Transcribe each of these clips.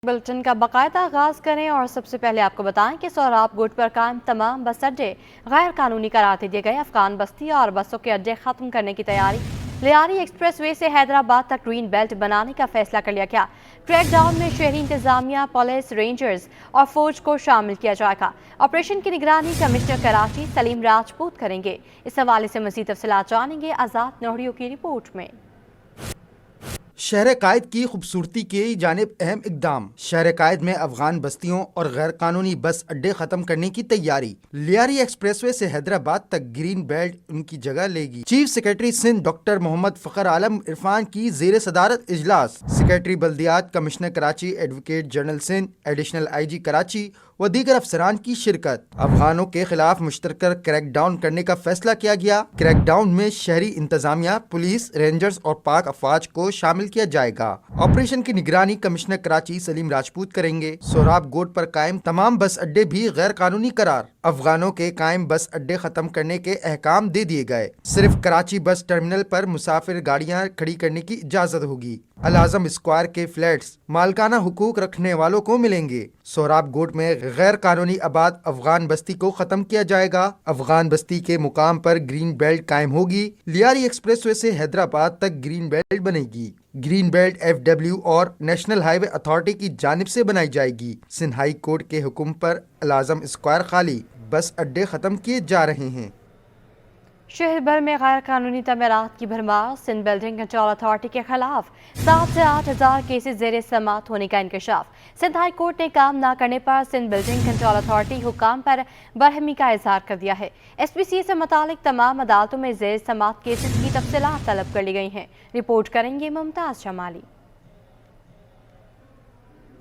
Bulletin का बाकायदा आगाज करें और सबसे पहले आपको बताएं कि सोहराब गुट पर कायम तमाम बस अड्डे गैर कानूनी करार दे दिए गए। अफगान बस्ती और बसों के अड्डे खत्म करने की तैयारी। लियारी एक्सप्रेसवे से हैदराबाद तक ग्रीन बेल्ट बनाने का फैसला कर लिया गया। क्रैकडाउन में शहरी इंतजामिया, पुलिस, रेंजर्स और फौज को शामिल किया जाएगा। ऑपरेशन की निगरानी कमिश्नर कराची सलीम राजपूत करेंगे। इस हवाले से मजीद तफसीलात जानेंगे आजाद नोहरियों की रिपोर्ट में। शहर कायद की खूबसूरती की जानिब अहम इकदाम। शहर कायद में अफगान बस्तियों और गैर कानूनी बस अड्डे खत्म करने की तैयारी। लियारी एक्सप्रेसवे से हैदराबाद तक ग्रीन बेल्ट उनकी जगह लेगी। Chief secretary Sindh doctor Mohammad Fakhar Alam Irfan की जेर सदारत इजलास। सेक्रेटरी बल्दियात, commissioner Karachi, advocate general Sindh, additional IG Karachi व दीगर अफसरान की शिरकत। अफगानों के खिलाफ मुश्तरका क्रैकडाउन करने का फैसला किया गया। क्रैकडाउन में शहरी इंतजामिया, पुलिस, रेंजर्स और पाक अफवाज को शामिल किया जाएगा। ऑपरेशन की निगरानी कमिश्नर कराची सलीम राजपूत करेंगे। सोहराब गोट पर कायम तमाम बस अड्डे भी गैर कानूनी करार। अफगानों के कायम बस अड्डे खत्म करने के अहकाम दे दिए गए। सिर्फ कराची बस टर्मिनल पर मुसाफिर गाड़ियां खड़ी करने की इजाजत होगी। अल आजम स्क्वायर के फ्लैट्स मालकाना हुकूक रखने वालों को मिलेंगे। सोहराब गोट में गैर कानूनी आबाद अफगान बस्ती को खत्म किया जाएगा। अफगान बस्ती के मुकाम पर ग्रीन बेल्ट कायम होगी। लियारी एक्सप्रेसवे से हैदराबाद तक ग्रीन बेल्ट बनेगी। ग्रीन बेल्ट FW और नेशनल हाईवे अथॉरिटी की जानिब से बनाई जाएगी। सिंध हाई कोर्ट के हुक्म पर अल आजम स्क्वायर खाली, बस अड्डे खत्म किए जा रहे हैं। शहर भर में गैर कानूनी तमीरात की भरमार। सिंध बिल्डिंग कंट्रोल अथॉरिटी के खिलाफ 7 से 8 हज़ार केसेस जेर समात होने का इंकशाफ। सिंध हाई कोर्ट ने काम न करने पर सिंध बिल्डिंग कंट्रोल अथॉरिटी हुकाम पर बरहमी का इजहार कर दिया है। SPCA से मुतालिक तमाम अदालतों में जेर समात केसेस की तफसीलात तलब कर ली गई हैं। रिपोर्ट करेंगे मुमताज जमाली।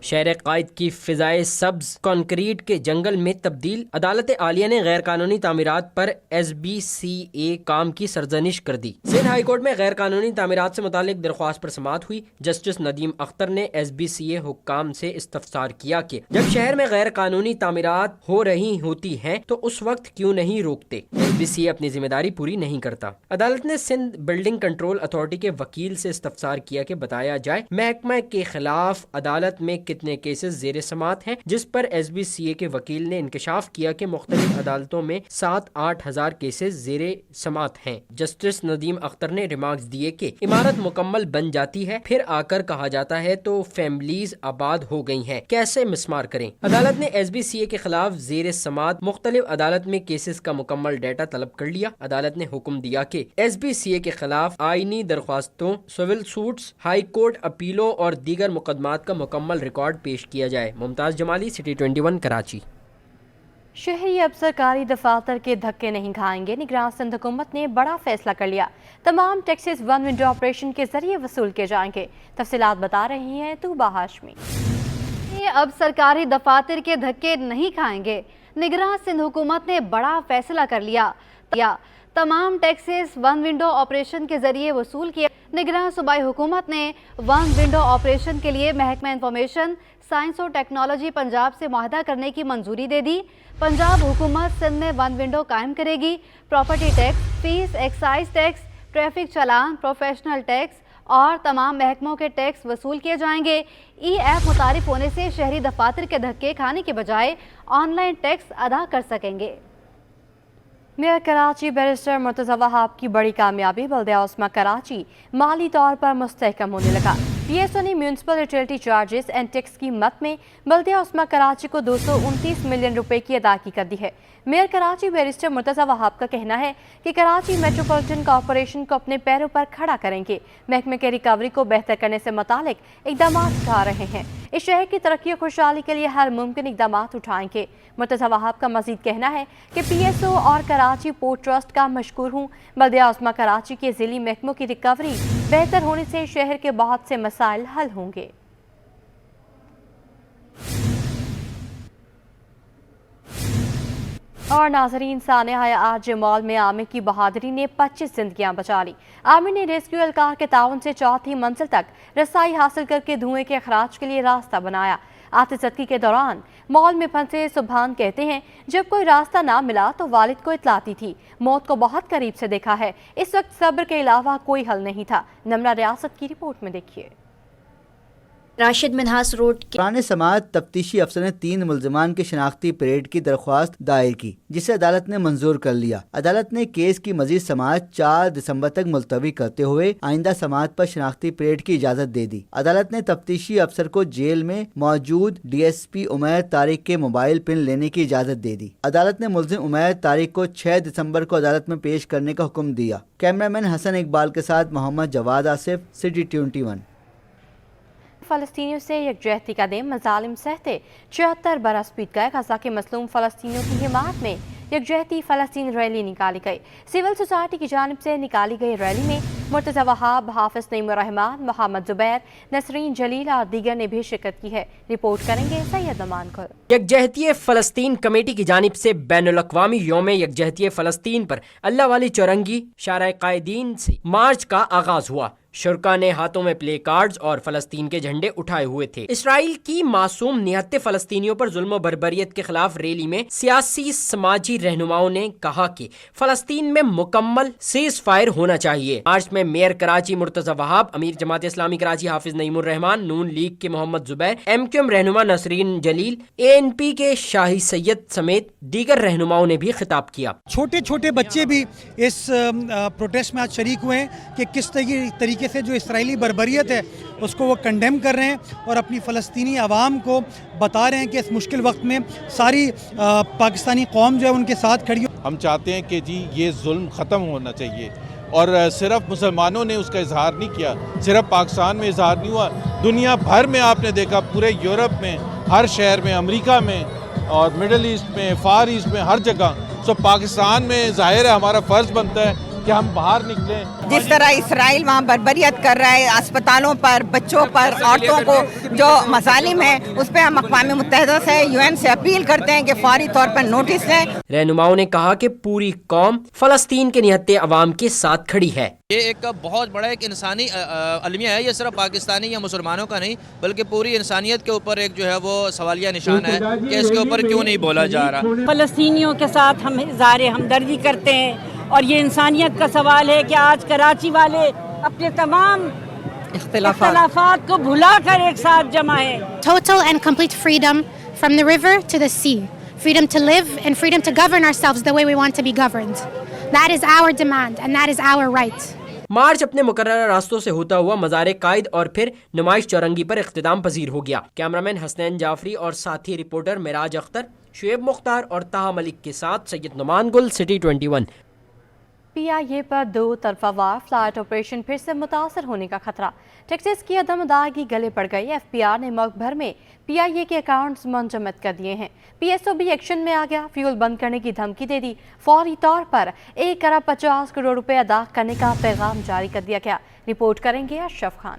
शहर कायद की फिजाए सब्ज कंक्रीट के जंगल में तब्दील। अदालत आलिया ने गैर कानूनी तामीरात पर SBCA काम की सरजनिश कर दी। सिंध हाई कोर्ट में गैर कानूनी तामीरात से मुतालिक दरख्वास्त पर समाअत हुई। जस्टिस नदीम अख्तर ने SBCA हुक्काम से इस्तफसार किया कि जब शहर में गैर कानूनी तामीरात हो रही होती हैं तो उस वक्त क्यों नहीं रोकते। SBCA अपनी जिम्मेदारी पूरी नहीं करता। अदालत ने सिंध बिल्डिंग कंट्रोल अथॉरिटी के वकील से इस्तफसार किया कि बताया जाए महकमा के खिलाफ अदालत में कितने केसेस जेर समात हैं, जिस पर SBCA के वकील ने इंकशाफ किया कि मुख्तलिफ अदालतों में 7-8 हज़ार केसेस जेर समात हैं। जस्टिस नदीम अख्तर ने रिमार्क्स दिए कि इमारत मुकम्मल बन जाती है, फिर आकर कहा जाता है तो फैमिलीज आबाद हो गई हैं, कैसे मिसमार करें। अदालत ने SBCA के खिलाफ जेर समात मुख्तलिफ अदालत में केसेस का मुकम्मल डाटा तलब कर लिया। अदालत ने हुक्म दिया कि SBCA के खिलाफ आईनी दरख्वास्तों, सिविल सूट्स, हाई कोर्ट अपीलों और दीगर मुकदमात का मुकम्मल रिकॉर्ड पेश किया जाए। मुमताज जमाली, सिटी 21, कराची। शहरी अब सरकारी दफातर के धक्के नहीं खाएंगे। निगरान सिंध हुकूमत ने बड़ा फैसला कर लिया। तमाम टैक्सेस वन विंडो ऑपरेशन के जरिए वसूल किए जाएंगे। तफसीलात बता रही हैं तूबा हाशमी। अब सरकारी दफातर के धक्के नहीं खाएंगे। निगरान सिंध हुकूमत ने बड़ा फैसला कर लिया। तमाम टैक्सेस वन विंडो ऑपरेशन के जरिए वसूल किया। निगरान सूबाई हुकूमत ने वन विंडो ऑपरेशन के लिए महकमा इंफॉर्मेशन साइंस और टेक्नोलॉजी पंजाब से मुआहदा करने की मंजूरी दे दी। पंजाब हुकूमत सिंध में वन विंडो कायम करेगी। Property tax, fees, excise tax, traffic चालान, प्रोफेशनल टैक्स और तमाम महकमों के टैक्स वसूल किए जाएंगे। ऐप मुतारिफ होने से शहरी दफातर के धक्के खाने के बजाय ऑनलाइन टैक्स अदा कर सकेंगे। मेयर कराची बैरिस्टर मुर्तज़ा वहाब की बड़ी कामयाबी। बल्दिया उस्मा कराची माली तौर पर मुस्तहकम होने लगा। PSO ने municipal utility charges and tax की मद में बल्दिया उस्मा कराची को 229 मिलियन रुपए की अदायगी कर दी है। मेयर कराची बैरिस्टर मुर्तज़ा वहाब का कहना है कि कराची मेट्रोपॉलिटन कॉरपोरेशन को अपने पैरों पर खड़ा करेंगे। महकमे के रिकवरी को बेहतर करने से मुतालिक इकदाम उठा रहे हैं। इस शहर की तरक्की और खुशहाली के लिए हर मुमकिन इकदाम उठाएंगे। मुर्तज़ा वहाब का मजीद कहना है कि PSO और कराची पोर्ट ट्रस्ट का मशकूर हूँ। बल्दिया उस्मा कराची के ज़िली महकमों की रिकवरी बेहतर होने से शहर के बहुत से मसाइल हल होंगे। और नाजरीन, सानिया आज मॉल में आमिर की बहादुरी ने 25 जिंदगियां बचा ली। आमिर ने रेस्क्यू एहलकार के ताउन से चौथी मंजिल तक रसाई हासिल करके धुएं के अखराज के लिए रास्ता बनाया। आतिशज़दगी के दौरान मॉल में फंसे सुबहान कहते हैं, जब कोई रास्ता ना मिला तो वालिद को इतलाती थी। मौत को बहुत करीब से देखा है। इस वक्त सब्र के अलावा कोई हल नहीं था। नमरा रियासत की रिपोर्ट में देखिए। راشد منہاس روڈ کے قرآن سماعت تفتیشی افسر نے 3 ملزمان کی شناختی پریڈ کی درخواست دائر کی، جسے عدالت نے منظور کر لیا۔ عدالت نے کیس کی مزید سماعت 4 دسمبر تک ملتوی کرتے ہوئے آئندہ سماعت پر شناختی پریڈ کی اجازت دے دی۔ عدالت نے تفتیشی افسر کو جیل میں موجود D S P Umair Tariq کے موبائل پن لینے کی اجازت دے دی۔ عدالت نے ملزم عمیر طارق کو 6 دسمبر کو عدالت میں پیش کرنے کا حکم دیا۔ کیمرامین حسن اقبال کے ساتھ محمد جواد آصف، سٹی 21۔ فلسطینیوں سے یکجہتی کا دن، مظالم سہتے 74 برس بیت گئے۔ غزہ کے مظلوم فلسطینیوں کی حمایت میں یکجہتی فلسطین ریلی نکالی گئی۔ سول سوسائٹی کی جانب سے نکالی گئی ریلی میں مرتضی وہاب، حافظ نعیم الرحمان، محمد زبیر، نسرین جلیل اور دیگر نے بھی شرکت کی ہے۔ رپورٹ کریں گے سید نعمان گل۔ یکجہتی فلسطین کمیٹی کی جانب سے بین الاقوامی یوم یکجہتی فلسطین پر اللہ والی چورنگی شارع قائدین سے مارچ کا آغاز ہوا۔ شرکا نے ہاتھوں میں پلے کارڈز اور فلسطین کے جھنڈے اٹھائے ہوئے تھے۔ اسرائیل کی معصوم نہتے فلسطینیوں پر ظلم و بربریت کے خلاف ریلی میں سیاسی سماجی رہنماؤں نے کہا کہ فلسطین میں مکمل سیز فائر ہونا چاہیے۔ مارچ میں میئر کراچی مرتضی وہاب، امیر جماعت اسلامی کراچی حافظ نعیم الرحمان، نون لیگ کے محمد زبیر، ایم کیو ایم رہنما نسرین جلیل، اے این پی کے شاہی سید سمیت دیگر رہنماؤں نے بھی خطاب کیا۔ چھوٹے چھوٹے بچے بھی اس پروٹیسٹ میں آج شریک ہوئے ہیں کہ کس طریقے سے جو اسرائیلی بربریت ہے اس کو وہ کنڈیم کر رہے ہیں اور اپنی فلسطینی عوام کو بتا رہے ہیں کہ اس مشکل وقت میں ساری پاکستانی قوم جو ہے ان کے ساتھ کھڑی ہو۔ ہم چاہتے ہیں کہ جی یہ ظلم ختم ہونا چاہیے، اور صرف مسلمانوں نے اس کا اظہار نہیں کیا، صرف پاکستان میں اظہار نہیں ہوا، دنیا بھر میں آپ نے دیکھا، پورے یورپ میں، ہر شہر میں، امریکہ میں اور مڈل ایسٹ میں، فار ایسٹ میں، ہر جگہ۔ سو پاکستان میں ظاہر ہے ہمارا فرض بنتا ہے کہ ہم باہر نکلیں۔ جس طرح اسرائیل وہاں بربریت کر رہا ہے، اسپتالوں پر، بچوں پر، عورتوں کو جو مظالم ہیں، اس پہ ہم اقوام متحدہ سے، یو این سے اپیل کرتے ہیں کہ فوری طور پر نوٹس لیں۔ رہنماؤں نے کہا کہ پوری قوم فلسطین کے نہتے عوام کے ساتھ کھڑی ہے۔ یہ ایک بہت بڑا ایک انسانی المیہ ہے، یہ صرف پاکستانی یا مسلمانوں کا نہیں بلکہ پوری انسانیت کے اوپر ایک جو ہے وہ سوالیہ نشان ہے کہ اس کے اوپر کیوں نہیں بولا جا رہا۔ فلسطینیوں کے ساتھ ہم اظہار ہمدردی کرتے ہیں، اور یہ انسانیت کا سوال ہے کہ آج کراچی والے اپنے تمام اختلافات کو بھلا کر ایک ساتھ جمع ہیں۔ Total and complete freedom from the river to the sea. Freedom to live and freedom to govern ourselves the way we want to be governed. That is our demand and that is our right. March اپنے مقررہ راستوں سے ہوتا ہوا مزار قائد اور پھر نمائش چورنگی پر اختتام پذیر ہو گیا۔ کیمرامین حسنین جعفری اور ساتھی رپورٹر معراج اختر، شعیب مختار اور طاہا ملک کے ساتھ سید نعمان گل، سٹی 21۔ پی آئی اے پر 2 طرفہ وار فلائٹ آپریشن پھر سے متاثر ہونے کا خطرہ۔ ٹیکسز کی عدم ادائیگی گلے پڑ گئی۔ ایف بی آر نے ملک بھر میں پی آئی اے کے اکاؤنٹس منجمد کر دیے ہیں۔ پی ایس او بھی ایکشن میں آ گیا، فیول بند کرنے کی دھمکی دے دی، فوری طور پر 1 ارب 50 کروڑ روپے ادا کرنے کا پیغام جاری کر دیا گیا۔ رپورٹ کریں گے اشرف خان۔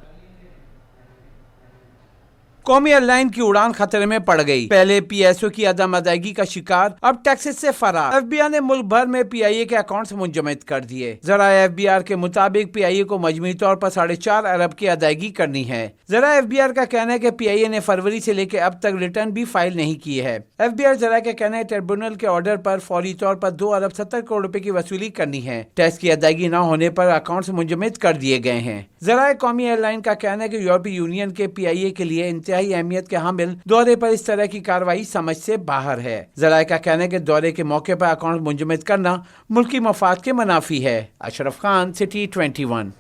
قومی ایئر لائن کی اڑان خطرے میں پڑ گئی، پہلے پی ایس او کی عدم ادائیگی کا شکار، اب ٹیکسز سے فرار۔ ایف بی آر نے ملک بھر میں پی آئی اے کے اکاؤنٹس منجمد کر دیے۔ ذرائع ایف بی آر کے مطابق پی آئی اے کو مجموعی طور پر 4.5 ارب کی ادائیگی کرنی ہے۔ ذرائع ایف بی آر کا کہنا ہے کہ پی آئی اے نے فروری سے لے کے اب تک ریٹرن بھی فائل نہیں کی ہے۔ ایف بی آر ذرائع کا کہنا ہے ٹریبونل کے آرڈر پر فوری طور پر 2 ارب 70 کروڑ روپے کی وصولی کرنی ہے۔ ٹیکس کی ادائیگی نہ ہونے پر اکاؤنٹس منجمد کر دیے گئے ہیں۔ ذرائع قومی ایئر لائن کا کہنا ہے کہ یورپی یونین کے پی آئی اے کے لیے انتہائی اہمیت کے حامل دورے پر اس طرح کی کارروائی سمجھ سے باہر ہے۔ ذرائع کا کہنا ہے کہ دورے کے موقع پر اکاؤنٹ منجمد کرنا ملکی مفاد کے منافی ہے۔ اشرف خان، سٹی 21۔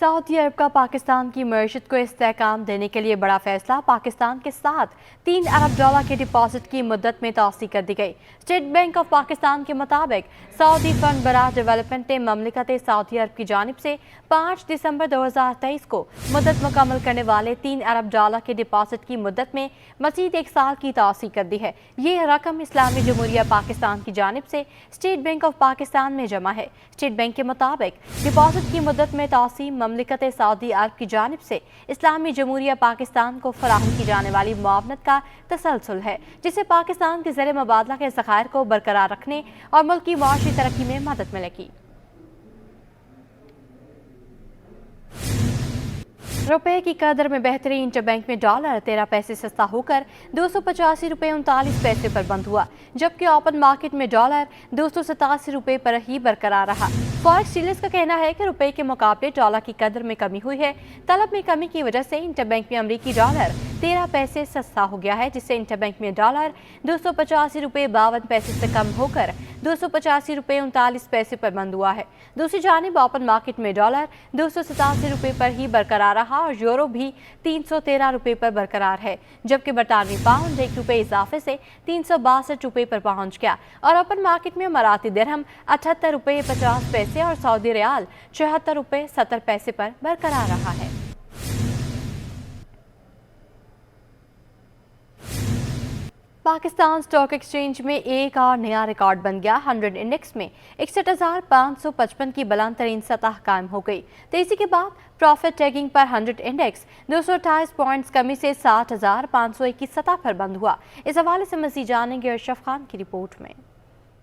سعودی عرب کا پاکستان کی معیشت کو استحکام دینے کے لیے بڑا فیصلہ، پاکستان کے ساتھ $3 ارب کے ڈپازٹ کی مدت میں توسیع کر دی گئی۔ اسٹیٹ بینک آف پاکستان کے مطابق سعودی فنڈ برائے ڈیولپمنٹ نے مملکت سعودی عرب کی جانب سے 5 دسمبر 2023 کو مدت مکمل کرنے والے $3 ارب کے ڈپازٹ کی مدت میں مزید 1 سال کی توسیع کر دی ہے۔ یہ رقم اسلامی جمہوریہ پاکستان کی جانب سے اسٹیٹ بینک آف پاکستان میں جمع ہے۔ اسٹیٹ بینک کے مطابق ڈپازٹ کی مدت میں توسیع مملکت سعودی عرب کی جانب سے اسلامی جمہوریہ پاکستان کو فراہم کی جانے والی معاونت کا تسلسل ہے، جسے پاکستان کے زر مبادلہ کے ذخائر کو برقرار رکھنے اور ملک کی معاشی ترقی میں مدد ملے گی۔ روپے کی قدر میں بہتری، انٹر بینک میں ڈالر 13 پیسے سستا ہو کر 285 روپے 39 پیسے پر بند ہوا، جبکہ اوپن مارکیٹ میں ڈالر 287 روپے پر ہی برقرار رہا۔ फॉरेक्स डीलर्स का कहना है कि रुपए के मुकाबले डॉलर की कदर में कमी हुई है। तलब में कमी की वजह से इंटरबैंक में अमरीकी डॉलर 13 पैसे सस्ता हो गया है, जिससे इंटरबैंक में डॉलर 285 रुपये 52 पैसे से कम होकर 285 रुपये 39 पैसे पर बंद हुआ है। दूसरी जानिब ओपन मार्केट में डॉलर 287 रुपये पर ही बरकरार रहा और यूरो भी 313 रुपये पर बरकरार है, जबकि बरतानवी पाउंड 1 रुपये इजाफे से 362 रुपये पर पहुंच गया और ओपन मार्केट में अमाराती दिरहम 78 रुपये 50 पैसे और सऊदी रियाल 74 रुपये 70 पैसे पर बरकरार रहा है। पाकिस्तान स्टॉक एक्सचेंज में एक और नया रिकॉर्ड बन गया। 100 इंडेक्स में 61,555 की बुलंद तरीन सतह कायम हो गई। तेजी के बाद प्रॉफिट टैगिंग पर 100 इंडेक्स 228 पॉइंट्स कमी से 60,501 की सतह पर बंद हुआ। इस हवाले से मज़ीद जानेंगे अरशफ खान की रिपोर्ट में।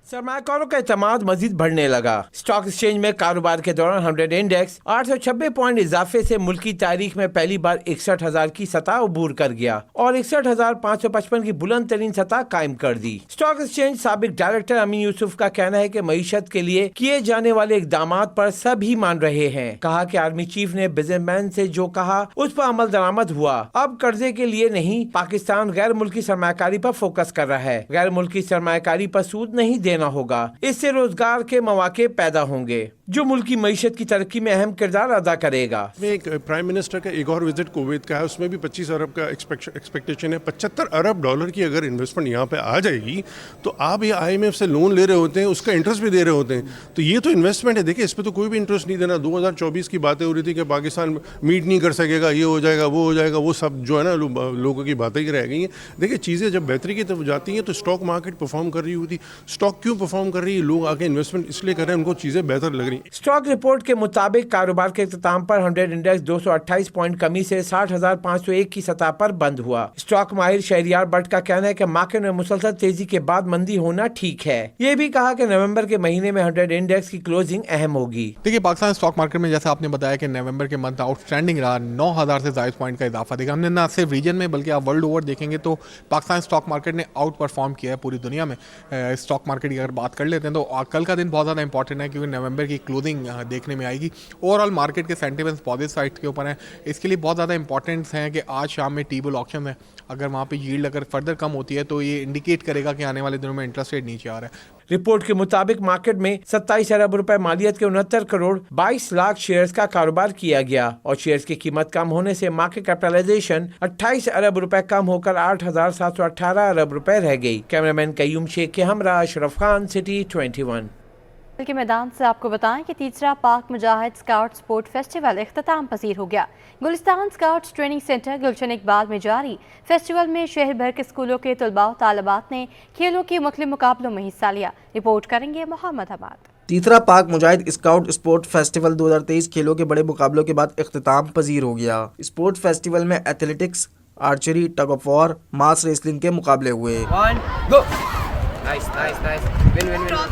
सरमाकारों का एतमाद मजीद बढ़ने लगा। स्टॉक एक्सचेंज में कारोबार के दौरान 100 इंडेक्स 896 पॉइंट इजाफे से मुल्की तारीख में पहली बार 61,000 की सतह अबूर कर गया और 61,555 की बुलंद तरीन सतह कायम कर दी। स्टॉक एक्सचेंज साबिक डायरेक्टर अमीन यूसुफ का कहना है कि मईशत के लिए किए जाने वाले इकदाम पर सभी मान रहे हैं। कहा कि आर्मी चीफ ने बिजनेसमैन से जो कहा उस पर अमल दरामद हुआ। अब कर्जे के लिए नहीं, पाकिस्तान गैर मुल्की सरमाकारी पर फोकस कर रहा है। गैर मुल्की सरमाकारी पर सूद नहीं देना होगा, इससे रोजगार के मौके पैदा होंगे जो मुल्क की मईशत की तरक्की में अहम किरदार अदा करेगा। एक प्राइम मिनिस्टर का एक और विजिट कुवैत का है, उसमें भी 25 अरब का एक्सपेक्टेशन है। 75 अरब डॉलर की अगर इन्वेस्टमेंट यहाँ पे आ जाएगी तो आप ये IMF से लोन ले रहे होते हैं, उसका इंटरेस्ट भी दे रहे होते हैं, तो ये तो इन्वेस्टमेंट है। देखिए, इस पर तो कोई भी इंटरेस्ट नहीं देना। 2024 की बातें हो रही थी कि पाकिस्तान मीट नहीं कर सकेगा, ये हो जाएगा, वो हो जाएगा, वो सब जो है ना लोगों की बातें ही रह गई हैं। देखिए, चीज़ें जब बेहतरी की तरफ जाती हैं तो स्टॉक मार्केट परफॉर्म कर रही होती। स्टॉक क्यों परफॉर्म कर रही है? लोग आके इन्वेस्टमेंट इसलिए कर रहे हैं, उनको चीज़ें बेहतर लग रही हैं। स्टॉक रिपोर्ट के मुताबिक कारोबार के इख्तिताम पर 100 इंडेक्स 228 पॉइंट कमी से 60,501 की सतह पर बंद हुआ। स्टॉक माहिर शहरियार भट्ट का कहना है कि मार्केट में मुसलसल तेजी के बाद मंदी होना ठीक है। ये भी कहा कि नवंबर के महीने में 100 इंडेक्स की क्लोजिंग अहम होगी। देखिए, पाकिस्तान स्टॉक मार्केट में जैसे आपने बताया कि नवंबर के मंथ आउटस्टैंडिंग रहा, 9,000 से ज़ायद पॉइंट का इजाफा देखा हमने। ना सिर्फ रीजन में बल्कि आप वर्ल्ड ओवर देखेंगे तो पाकिस्तान स्टॉक मार्केट ने आउट परफॉर्म किया है पूरी दुनिया में। स्टॉक मार्केट की अगर बात कर लेते हैं तो कल का दिन बहुत ज़्यादा इंपॉर्टेंट है क्योंकि नवंबर की क्लोजिंग देखने में आएगी। ओवरऑल मार्केट के सेंटिमेंट्स पॉजिटिव साइड के ऊपर हैं। इसके लिए बहुत ज़्यादा इंपॉर्टेंट्स हैं कि आज शाम में टी-बिल ऑक्शन है। अगर वहाँ पे यील्ड अगर फर्दर कम होती है तो ये इंडिकेट करेगा कि आने वाले दिनों में इंटरेस्ट रेट नीचे आ रहा है। रिपोर्ट के मुताबिक मार्केट में 27 अरब रुपए मालियत के 69 करोड़ 22 लाख शेयर्स का कारोबार किया गया और शेयर्स की कीमत कम होने से मार्केट कैपिटलाइजेशन 28 अरब रुपए कम होकर 8,718 अरब रुपए रह गई। कैमरामैन कयूम शेख के हमरा अशरफ खान, सिटी 21। के मैदान से आपको बताएं कि तीसरा पाक मुजाहिद स्काउट स्पोर्ट फेस्टिवल इख्तिताम पसीर हो गया। गुलिस्तान स्काउट्स ट्रेनिंग सेंटर गुलशन इकबाल में जारी फेस्टिवल में शहर भर के स्कूलों के तलबा और तालिबात ने खेलों के मुख्तलिफ मुकाबलों में हिस्सा लिया। रिपोर्ट करेंगे मोहम्मद हमाद। तीसरा पाक मुजाहिद स्काउट स्पोर्ट फेस्टिवल 2023 खेलों के बड़े मुकाबलों के बाद इख्तिताम पसीर हो गया। स्पोर्ट फेस्टिवल में athletics, archery, tug of war, mass wrestling के मुकाबले हुए।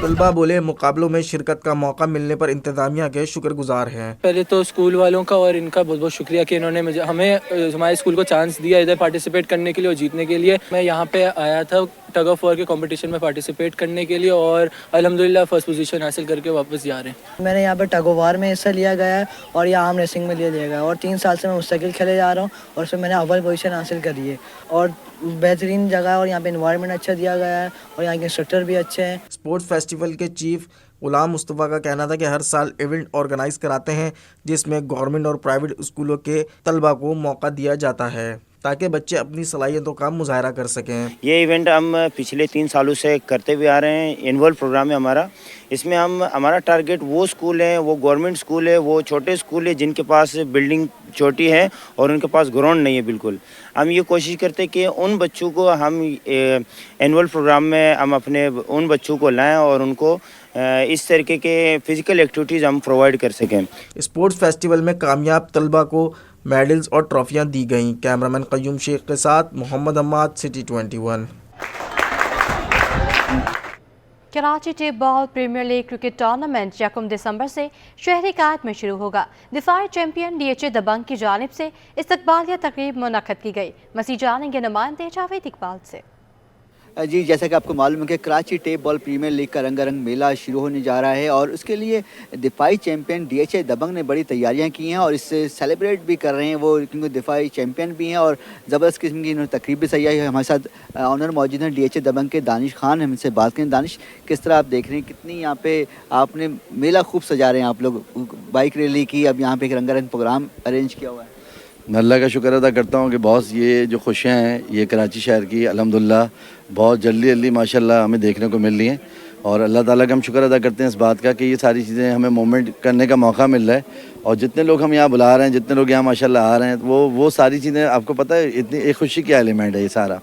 तलबा बोले मुकाबलों में शिरकत का मौका मिलने पर इंतजामिया के शुक्रगुजार हैं। पहले तो स्कूल वालों का और इनका बहुत बहुत शुक्रिया कि इन्होंने हमारे स्कूल को चांस दिया इधर पार्टिसिपेट करने के लिए और जीतने के लिए। मैं यहाँ पे आया था टग ऑफ वॉर के कंपटीशन में पार्टिसिपेट करने के लिए और अल्हम्दुलिल्लाह फर्स्ट पोजीशन हासिल करके वापस जा रहे हैं। मैंने यहाँ पे टग ऑफ वॉर में हिस्सा लिया गया है और यहाँ आर्म रेसिंग में लिया गया है और 3 साल से मैं मुस्तकिल खेले जा रहा हूँ और उसमें मैंने अव्वल पोजीशन हासिल करी है और बेहतरीन जगह है और यहाँ पे एनवायरनमेंट अच्छा दिया गया है और यहाँ के इंस्ट्रक्टर भी अच्छे हैं। स्पोर्ट्स फेस्टिवल के चीफ गुलाम मुस्तफ़ा का कहना था कि हर साल इवेंट ऑर्गेनाइज कराते हैं जिसमें गवर्नमेंट और प्राइवेट स्कूलों के तलबा को मौका दिया जाता है ताकि बच्चे अपनी सलाहियतों का मुजाहरा कर सकें। ये इवेंट हम पिछले 3 सालों से करते हुए आ रहे हैं। एनुअल प्रोग्राम है हमारा। इसमें हमारा टारगेट वो स्कूल है, वो गवर्नमेंट स्कूल है, वो छोटे स्कूल है जिनके पास बिल्डिंग छोटी है और उनके पास ग्राउंड नहीं है बिल्कुल। हम ये कोशिश करते हैं कि उन बच्चों को हम एनुअल प्रोग्राम में हम अपने उन बच्चों को लाएं और उनको इस तरीके के फिजिकल एक्टिविटीज़ हम प्रोवाइड कर सकें। स्पोर्ट्स फेस्टिवल में कामयाब तलबा को मेडल्स और ट्रॉफियां दी गईं। कैमरामैन कयूम शेख के साथ Mohammad Hamad, city 21। Karachi tape ball premier league cricket tournament 1 दिसंबर से शहरी कायद में शुरू होगा। दिफाई चैंपियन DHA दबंग की जानिब से इस्तकबालिया तकरीब मुनक्कद की गई। मज़ीद जानेंगे नुमाइंदे जावेद इकबाल से। جی جیسا کہ آپ کو معلوم ہے کہ Karachi tape ball premier league کا رنگا رنگ میلہ شروع ہونے جا رہا ہے اور اس کے لیے دفاعی چیمپئن ڈی ایچ اے دبنگ نے بڑی تیاریاں کی ہیں اور اس سے سیلیبریٹ بھی کر رہے ہیں وہ، کیونکہ دفاعی چیمپئن بھی ہیں اور زبردست قسم کی انہوں نے تقریب بھی سجائی ہے۔ ہمارے ساتھ آنر موجود ہیں ڈی ایچ اے دبنگ کے دانش خان، ہم ان سے بات کریں۔ دانش، کس طرح آپ دیکھ رہے ہیں، کتنی یہاں پہ آپ نے میلہ خوب سجا رہے ہیں آپ لوگ، بائک ریلی کی، اب یہاں پہ ایک رنگا رنگ پروگرام ارینج کیا ہوا ہے؟ میں اللہ کا شکر ادا کرتا ہوں کہ باس یہ جو خوشیاں ہیں یہ کراچی شہر کی الحمدللہ بہت جلدی ماشاءاللہ ہمیں دیکھنے کو مل رہی ہیں، اور اللہ تعالیٰ کا ہم شکر ادا کرتے ہیں اس بات کا کہ یہ ساری چیزیں ہمیں موومنٹ کرنے کا موقع مل رہا ہے، اور جتنے لوگ ہم یہاں بلا رہے ہیں، جتنے لوگ یہاں ماشاءاللہ آ رہے ہیں، وہ ساری چیزیں آپ کو پتہ ہے اتنی ایک خوشی کی ایلیمنٹ ہے یہ سارا۔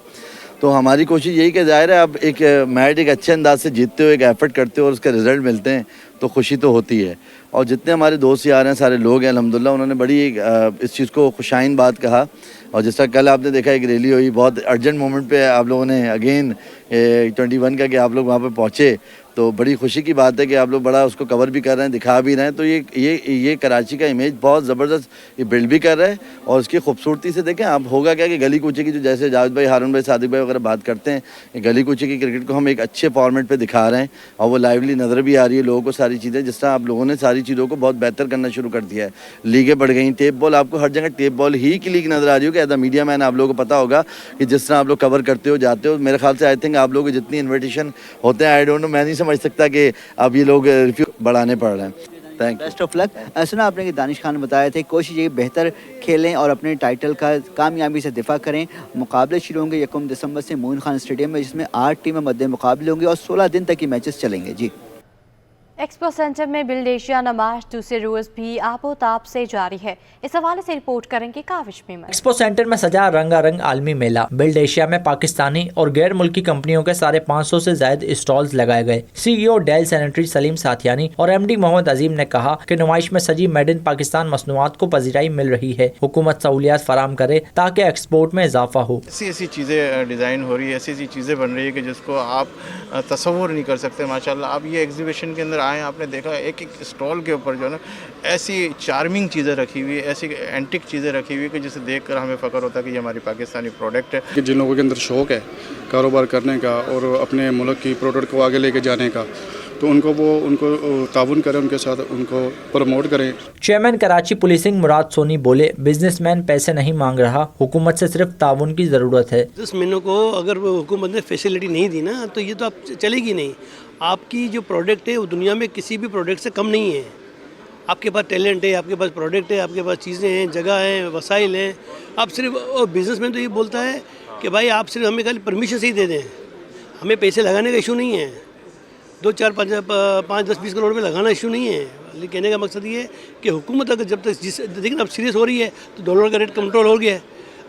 تو ہماری کوشش یہی کہ ظاہر ہے اب ایک میچ ایک اچھے انداز سے جیتتے ہو، ایک ایفرٹ کرتے ہو اور اس کا رزلٹ ملتے ہیں تو خوشی تو ہوتی ہے، اور جتنے ہمارے دوست یار ہیں، سارے لوگ ہیں الحمدللہ، انہوں نے بڑی اس چیز کو خوشائن بات کہا، اور جس طرح کل آپ نے دیکھا ایک ریلی ہوئی، بہت ارجنٹ مومنٹ پہ آپ لوگوں نے اگین 21 کا کہ آپ لوگ وہاں پہ پہنچے، تو بڑی خوشی کی بات ہے کہ آپ لوگ بڑا اس کو کور بھی کر رہے ہیں، دکھا بھی رہے ہیں، تو یہ کراچی کا امیج بہت زبردست یہ بلڈ بھی کر رہا ہے، اور اس کی خوبصورتی سے دیکھیں آپ ہوگا کیا کہ گلی کوچے کی جو جیسے جاوید بھائی، ہارون بھائی، صادق بھائی وغیرہ بات کرتے ہیں، گلی کوچے کی کرکٹ کو ہم ایک اچھے فارمیٹ پہ دکھا رہے ہیں، اور وہ لائیولی نظر بھی آ رہی ہے لوگوں کو ساری چیزیں، جس طرح آپ لوگوں نے ساری چیزوں کو بہت بہتر کرنا شروع کر دیا ہے، لیگیں بڑھ گئیں، ٹیپ بال آپ کو ہر جگہ ٹیپ بال ہی کی لیگ نظر آ رہی ہو کہ ایز اے میڈیا مین آپ لوگوں کو پتا ہوگا کہ جس طرح آپ لوگ کور کرتے ہو جاتے ہو، میرے خیال سے آئی تھنک آپ لوگ جتنی انویٹیشن ہوتے ہیں آئی ڈونٹ نو، میں نہیں سمجھ سکتا کہ اب یہ لوگ ریفیو بڑھانے پڑ رہے ہیں۔ بیسٹ آف لک۔ سنا آپ نے کہ دانش خان بتایا تھے کوشش یہ بہتر کھیلیں اور اپنے ٹائٹل کا کامیابی سے دفاع کریں۔ مقابلے شروع ہوں گے 1 دسمبر سے معین خان اسٹیڈیم میں، جس میں 8 ٹیمیں مد مقابلے ہوں گی اور 16 دن تک یہ میچز چلیں گے۔ جی ایکسپو سینٹر میں بلڈ ایشیا نمائش دوسرے روز بھی آب و تاب سے جاری ہے، اس حوالے سے رپورٹ کریں گے کاوش میمن۔ ایکسپو سینٹر میں سجا رنگا رنگ عالمی میلہ بلڈ ایشیا میں پاکستانی اور غیر ملکی کمپنیوں کے 550 سے زائد اسٹالز لگائے گئے۔ سی ای او ڈیل سینیٹری سلیم ساتھیانی اور ایم ڈی محمد عظیم نے کہا کہ نمائش میں سجی میڈ ان پاکستان مصنوعات کو پذیرائی مل رہی ہے، حکومت سہولیات فراہم کرے تاکہ ایکسپورٹ میں اضافہ ہو۔ ایسی چیزیں ڈیزائن ہو رہی ہے، ایسی چیزیں بن رہی ہے کہ جس کو آپ تصور نہیں کر سکتے ماشاءاللہ۔ آپ یہ ایگزیبیشن کے اندر آئے، آپ نے دیکھا ایک اسٹال کے اوپر جو ہے نا ایسی چارمنگ چیزیں رکھی ہوئی، ایسی اینٹک چیزیں رکھی ہوئی کہ جسے دیکھ کر ہمیں فخر ہوتا ہے کہ یہ ہماری پاکستانی پروڈکٹ ہے۔ کہ جن لوگوں کے اندر شوق ہے کاروبار کرنے کا اور اپنے ملک کی پروڈکٹ کو آگے لے کے جانے کا، تو ان کو تعاون کریں، ان کے ساتھ ان کو پروموٹ کریں۔ چیئرمین کراچی پولیسنگ مراد سونی بولے بزنس مین پیسے نہیں مانگ رہا، حکومت سے صرف تعاون کی ضرورت ہے۔ بزنس مینوں کو اگر حکومت نے فیسلٹی نہیں دی نا تو یہ تو اب چلے گی نہیں۔ آپ کی جو پروڈکٹ ہے وہ دنیا میں کسی بھی پروڈکٹ سے کم نہیں ہے۔ آپ کے پاس ٹیلنٹ ہے، آپ کے پاس پروڈکٹ ہے، آپ کے پاس چیزیں ہیں، جگہ ہیں، وسائل ہیں۔ آپ صرف بزنس مین تو یہ بولتا ہے کہ بھائی آپ صرف ہمیں خالی پرمیشن سے ہی دے دیں، ہمیں پیسے لگانے کا ایشو نہیں ہے، 2 4 5 10 20 کروڑ روپے لگانا ایشو نہیں ہے۔ لیکن کہنے کا مقصد یہ ہے کہ حکومت اگر جب تک لیکن اب سیریس ہو رہی ہے تو ڈالر کا ریٹ کنٹرول ہو گیا ہے،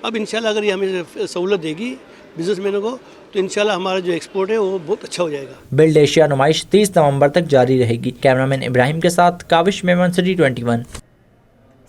اب انشاءاللہ اگر یہ ہمیں سہولت دے گی بزنس مینوں کو تو انشاءاللہ ہمارا جو ایکسپورٹ ہے وہ بہت اچھا ہو جائے گا۔ بلڈ ایشیا نمائش 30 نومبر تک جاری رہے گی۔ کیمرامین ابراہیم کے ساتھ کاوش میمن، سٹی 21۔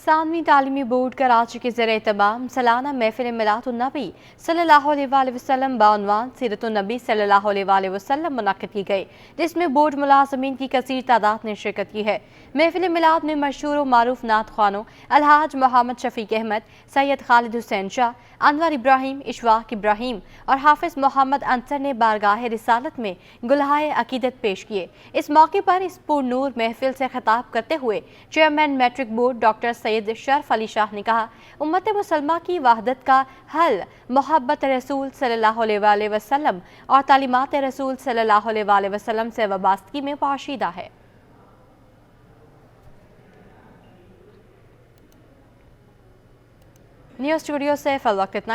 ثانوی تعلیمی بورڈ کراچی کے زیر اہتمام سالانہ محفل میلاد النبی صلی اللہ علیہ وآلہ وسلم بعنوان سیرت النبی صلی اللہ علیہ وآلہ وسلم منعقد کی گئی، جس میں بورڈ ملازمین کی کثیر تعداد نے شرکت کی ہے۔ محفل میلاد میں مشہور و معروف نعت خوانوں الحاج محمد شفیق احمد، سید خالد حسین شاہ، انور ابراہیم، اشواق ابراہیم اور حافظ محمد انصر نے بارگاہ رسالت میں گلہائے عقیدت پیش کیے۔ اس موقع پر اس پر نور محفل سے خطاب کرتے ہوئے چیئرمین میٹرک بورڈ ڈاکٹر سید شرف علی شاہ نے کہا، امت مسلمہ کی وحدت کا حل محبت رسول صلی اللہ علیہ وآلہ وسلم اور تعلیمات رسول صلی اللہ علیہ وآلہ وسلم سے وابستگی میں پاشیدہ ہے۔ نیوز اسٹوڈیو سے فی الوقت اتنا ہی۔